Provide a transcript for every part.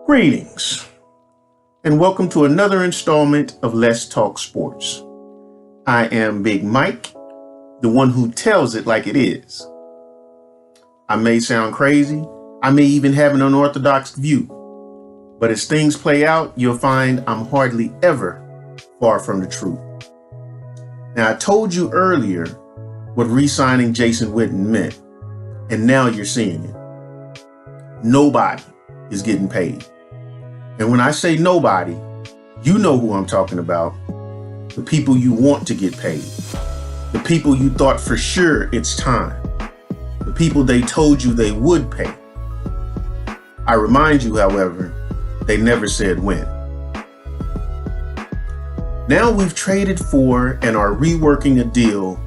Greetings, and welcome to another installment of Let's Talk Sports. I am Big Mike, the one who tells it like it is. I may sound crazy, I may even have an unorthodox view, but as things play out, you'll find I'm hardly ever far from the truth. Now, I told you earlier what re-signing Jason Witten meant, and now you're seeing it. Nobody is getting paid. And when I say nobody, you know who I'm talking about. The people you want to get paid. The people you thought for sure it's time. The people they told you they would pay. I remind you, however, they never said when. Now we've traded for and are reworking a deal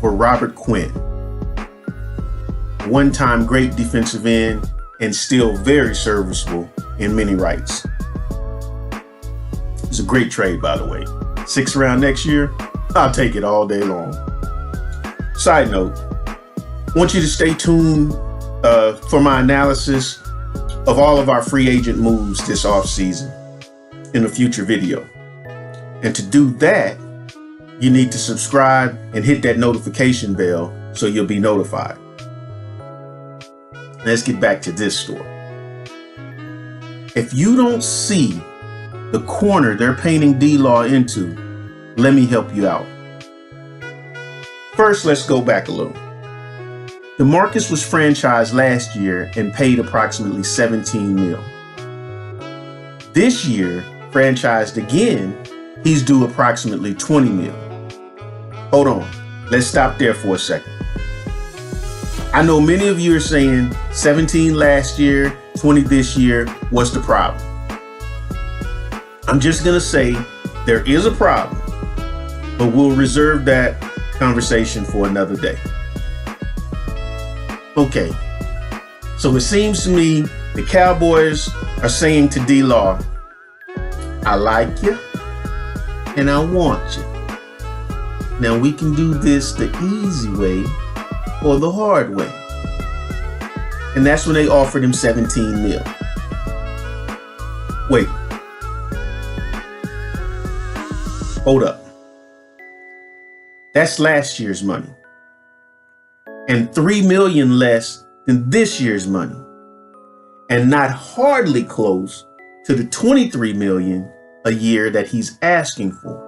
for Robert Quinn. One-time great defensive end and still very serviceable in many rights. It's a great trade, by the way. 6th round next year, I'll take it all day long. Side note, I want you to stay tuned for my analysis of all of our free agent moves this offseason in a future video. And to do that, you need to subscribe and hit that notification bell so you'll be notified. Let's get back to this story. If you don't see the corner they're painting D-Law into, let me help you out. First, let's go back a little. Demarcus was franchised last year and paid approximately $17 million. This year, franchised again, he's due approximately $20 million. Hold on, let's stop there for a second. I know many of you are saying 17 last year, 20 this year, what's the problem? I'm just gonna say there is a problem, but we'll reserve that conversation for another day. Okay, so it seems to me the Cowboys are saying to D-Law, I like you and I want you. Now we can do this the easy way or the hard way. And that's when they offered him $17 million. Wait. Hold up. That's last year's money. And $3 million less than this year's money. And not hardly close to the $23 million a year that he's asking for.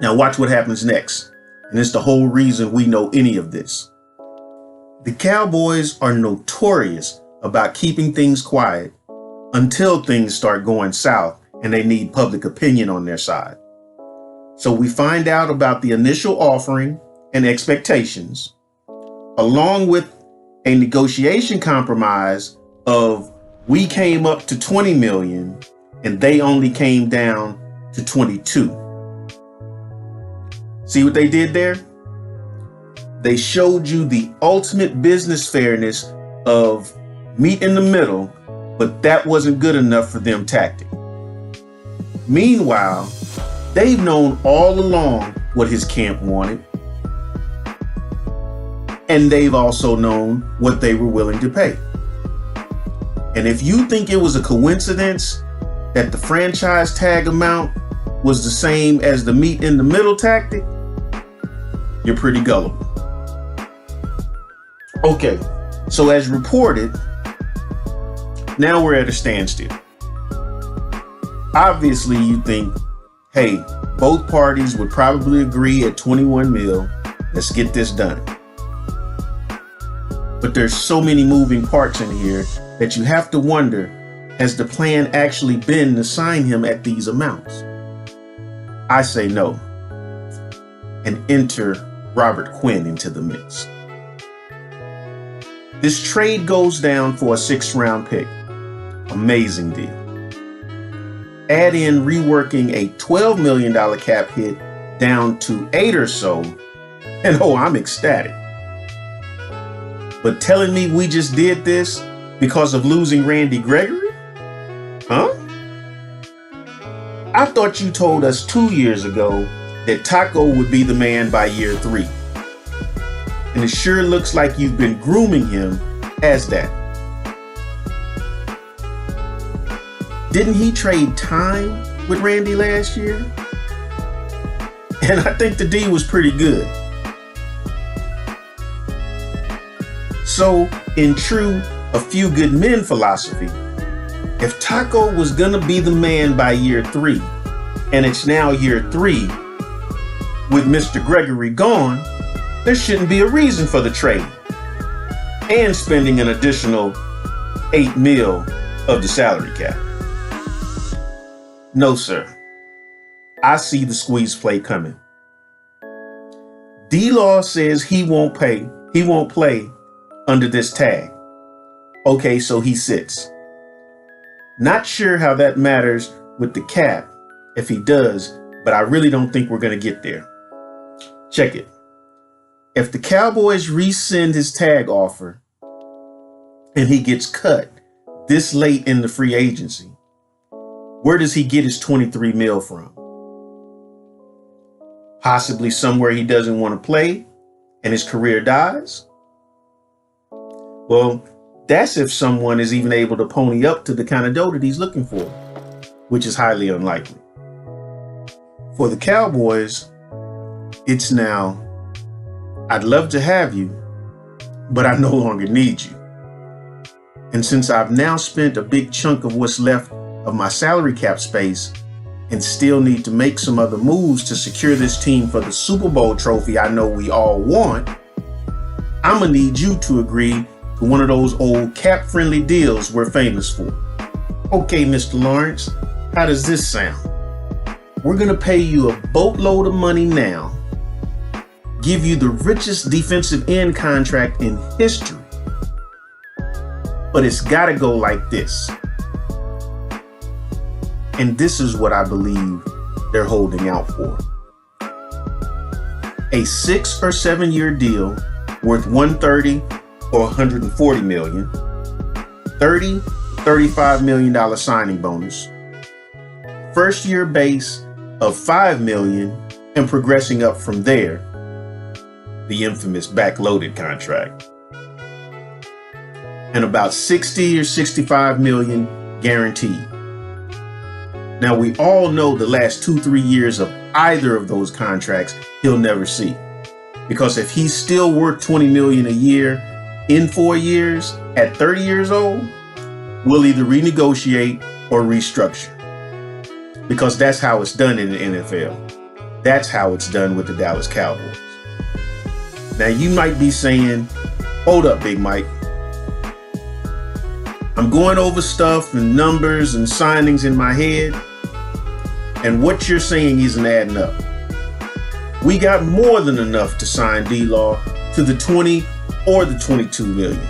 Now watch what happens next. And it's the whole reason we know any of this. The Cowboys are notorious about keeping things quiet until things start going south and they need public opinion on their side. So we find out about the initial offering and expectations, along with a negotiation compromise of we came up to $20 million and they only came down to 22. See what they did there? They showed you the ultimate business fairness of meet in the middle, but that wasn't good enough for them tactic. Meanwhile, they've known all along what his camp wanted, and they've also known what they were willing to pay. And if you think it was a coincidence that the franchise tag amount was the same as the meet in the middle tactic, you're pretty gullible. Okay, so as reported, now we're at a standstill. Obviously, you think, hey, both parties would probably agree at 21 mil. Let's get this done. But there's so many moving parts in here that you have to wonder, has the plan actually been to sign him at these amounts? I say no. And enter Robert Quinn into the mix. This trade goes down for a 6th round pick. Amazing deal. Add in reworking a $12 million cap hit down to 8 or so, and oh, I'm ecstatic. But telling me we just did this because of losing Randy Gregory? Huh? I thought you told us 2 years ago that Taco would be the man by year 3. And it sure looks like you've been grooming him as that. Didn't he trade time with Randy last year? And I think the D was pretty good. So, in true A Few Good Men philosophy, if Taco was gonna be the man by year 3, and it's now year 3 with Mr. Gregory gone, there shouldn't be a reason for the trade and spending an additional $8 million of the salary cap. No, sir. I see the squeeze play coming. D-Law says he won't play under this tag. Okay, so he sits. Not sure how that matters with the cap if he does, but I really don't think we're going to get there. Check it. If the Cowboys rescind his tag offer and he gets cut this late in the free agency, where does he get his $23 million from? Possibly somewhere he doesn't want to play and his career dies? Well, that's if someone is even able to pony up to the kind of dough that he's looking for, which is highly unlikely. For the Cowboys, it's now, I'd love to have you, but I no longer need you. And since I've now spent a big chunk of what's left of my salary cap space and still need to make some other moves to secure this team for the Super Bowl trophy I know we all want, I'm gonna need you to agree to one of those old cap-friendly deals we're famous for. Okay, Mr. Lawrence, how does this sound? We're gonna pay you a boatload of money now, give you the richest defensive end contract in history, but it's gotta go like this. And this is what I believe they're holding out for. A 6 or 7 year deal worth $130 or $140 million, $30, $35 million signing bonus, first year base of $5 million and progressing up from there, the infamous backloaded contract, and about $60 or $65 million guaranteed. Now, we all know the last 2-3 years of either of those contracts he'll never see. Because if he's still worth $20 million a year in 4 years at 30 years old, we'll either renegotiate or restructure. Because that's how it's done in the NFL. That's how it's done with the Dallas Cowboys. Now, you might be saying, hold up, Big Mike. I'm going over stuff and numbers and signings in my head, and what you're saying isn't adding up. We got more than enough to sign D-Law to the 20 or the 22 million.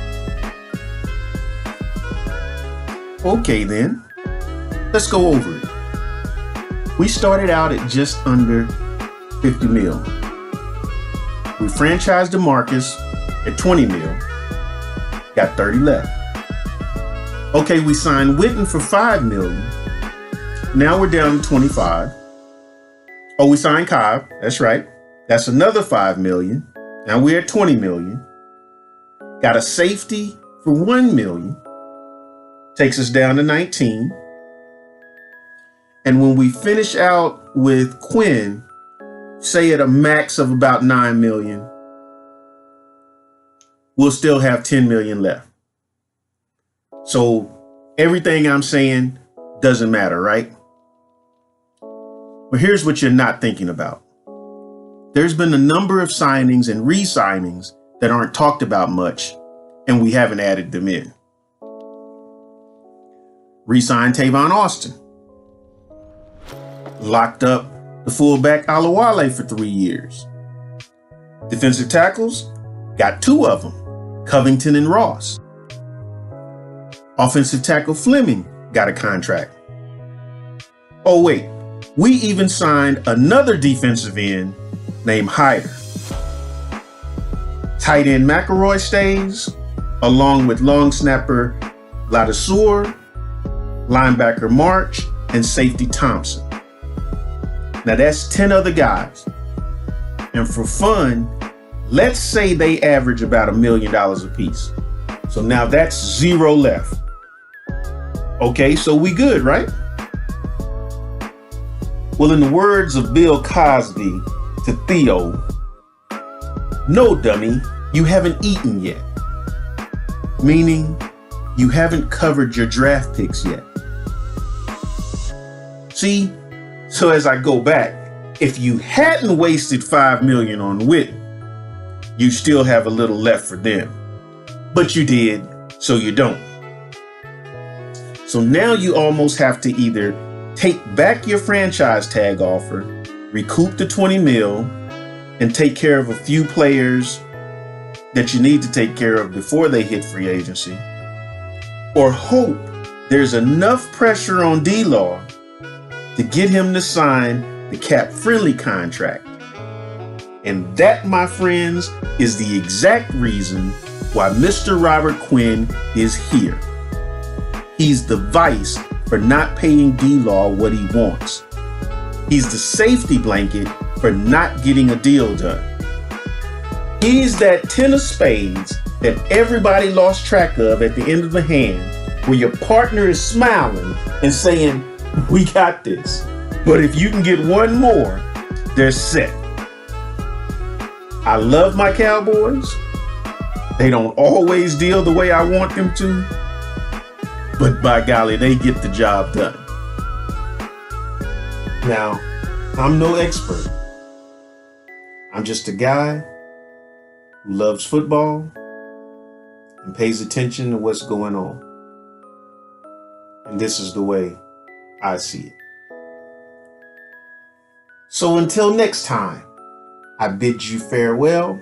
Okay then, let's go over it. We started out at just under 50 mil. We franchised Demarcus at 20 mil, got 30 left. Okay, we signed Witten for $5 million. Now we're down to 25. Oh, we signed Cobb. That's right. That's another $5 million. Now we're at 20 million. Got a safety for $1 million. Takes us down to 19. And when we finish out with Quinn, say at a max of about 9 million, we'll still have 10 million left. So everything I'm saying doesn't matter, right? But here's what you're not thinking about. There's been a number of signings and re-signings that aren't talked about much, and we haven't added them in. Re-signed Tavon Austin. Locked up the fullback Alawale for 3 years. Defensive tackles, got 2 of them, Covington and Ross. Offensive tackle Fleming got a contract. Oh wait, we even signed another defensive end named Hyder. Tight end McElroy stays, along with long snapper Ladouceur, linebacker March, and safety Thompson. Now that's 10 other guys. And for fun, let's say they average about $1 million a piece. So now that's 0 left. Okay, so we good, right? Well, in the words of Bill Cosby to Theo, no, dummy, you haven't eaten yet. Meaning, you haven't covered your draft picks yet. See, so as I go back, if you hadn't wasted $5 million on Witten, you still have a little left for them. But you did, so you don't. So now you almost have to either take back your franchise tag offer, recoup the 20 mil, and take care of a few players that you need to take care of before they hit free agency, or hope there's enough pressure on D-Law to get him to sign the cap-friendly contract. And that, my friends, is the exact reason why Mr. Robert Quinn is here. He's the vice for not paying D-Law what he wants. He's the safety blanket for not getting a deal done. He's that 10 of spades that everybody lost track of at the end of the hand, where your partner is smiling and saying, we got this. But if you can get one more, they're set. I love my Cowboys. They don't always deal the way I want them to, but by golly, they get the job done. Now, I'm no expert. I'm just a guy who loves football and pays attention to what's going on. And this is the way I see it. So until next time, I bid you farewell.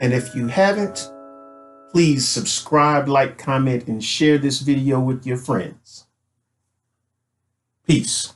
And if you haven't, please subscribe, like, comment, and share this video with your friends. Peace.